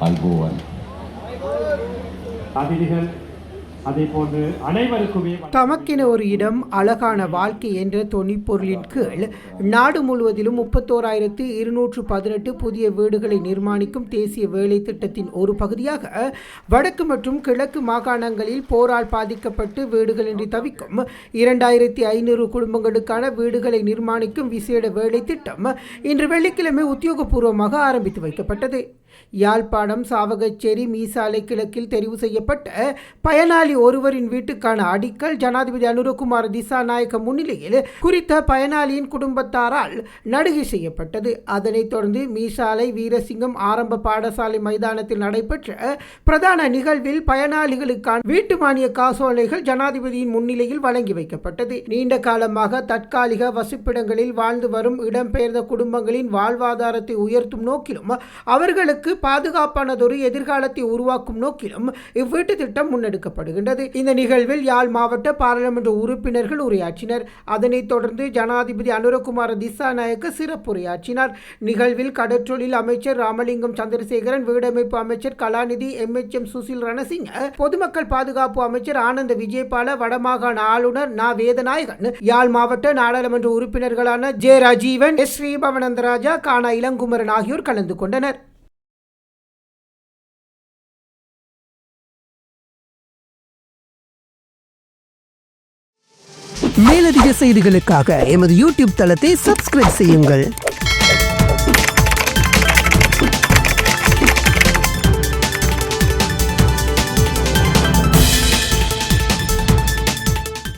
Algoan. தமக்கென ஒரு இடம் அழகான வாழ்க்கை என்ற தொனிப்பொருளின் கீழ் நாடு முழுவதிலும் 31,218 புதிய வீடுகளை நிர்மாணிக்கும் தேசிய வேலை திட்டத்தின் ஒரு பகுதியாக வடக்கு மற்றும் கிழக்கு மாகாணங்களில் போரால் பாதிக்கப்பட்டு வீடுகளின்றி தவிக்கும் 2,500 குடும்பங்களுக்கான வீடுகளை நிர்மாணிக்கும் விசேட வேலை திட்டம் இன்று வெள்ளிக்கிழமை உத்தியோகபூர்வமாக ஆரம்பித்து வைக்கப்பட்டது. யாழ்ப்பாணம் சாவகச்சேரி மீசாலை கிழக்கில் தெரிவு செய்யப்பட்ட பயனாளி ஒருவரின் வீட்டுக்கான அடிக்கல் ஜனாதிபதி அனுரகுமார திசாநாயக்க முன்னிலையில் குறித்த பயனாளியின் குடும்பத்தாரால் நடுகை செய்யப்பட்டது. அதனைத் தொடர்ந்து மீசாலை வீரசிங்கம் ஆரம்ப பாடசாலை மைதானத்தில் நடைபெற்ற பிரதான நிகழ்வில் பயனாளிகளுக்கான வீட்டு மானிய காசோலைகள் ஜனாதிபதியின் முன்னிலையில் வழங்கி வைக்கப்பட்டது. நீண்ட காலமாக தற்காலிக வசிப்பிடங்களில் வாழ்ந்து வரும் இடம்பெயர்ந்த குடும்பங்களின் வாழ்வாதாரத்தை உயர்த்தும் நோக்கிலும் அவர்களுக்கு பாதுகாப்பானதொரு எதிர்காலத்தை உருவாக்கும் நோக்கிலும் இவ்வீட்டு திட்டம் முன்னெடுக்கப்படுகின்றது. இந்த நிகழ்வில் யாழ் மாவட்ட பாராளுமன்ற உறுப்பினர்கள் உரையாற்றினர். அதனைத் தொடர்ந்து ஜனாதிபதி அனுரகுமார திசாநாயக்க சிறப்புரையாற்றினார். நிகழ்வில் கடற்றொழில் அமைச்சர் ராமலிங்கம் சந்திரசேகரன், வீடமைப்பு அமைச்சர் கலாநிதி MHM சுசில் ரணசிங்க, பொதுமக்கள் பாதுகாப்பு அமைச்சர் ஆனந்த விஜயபால, வடமாகாண ஆளுநர் நா வேதநாயகன், யாழ் மாவட்ட நாடாளுமன்ற உறுப்பினர்களான ஜே ராஜீவன், எஸ் ஸ்ரீபவனந்தராஜா, கானா இளங்குமரன் ஆகியோர் கலந்து கொண்டனர். மேலதிக செய்திகளுக்காக எமது யூடியூப் தளத்தை சப்ஸ்கிரைப் செய்யுங்கள்.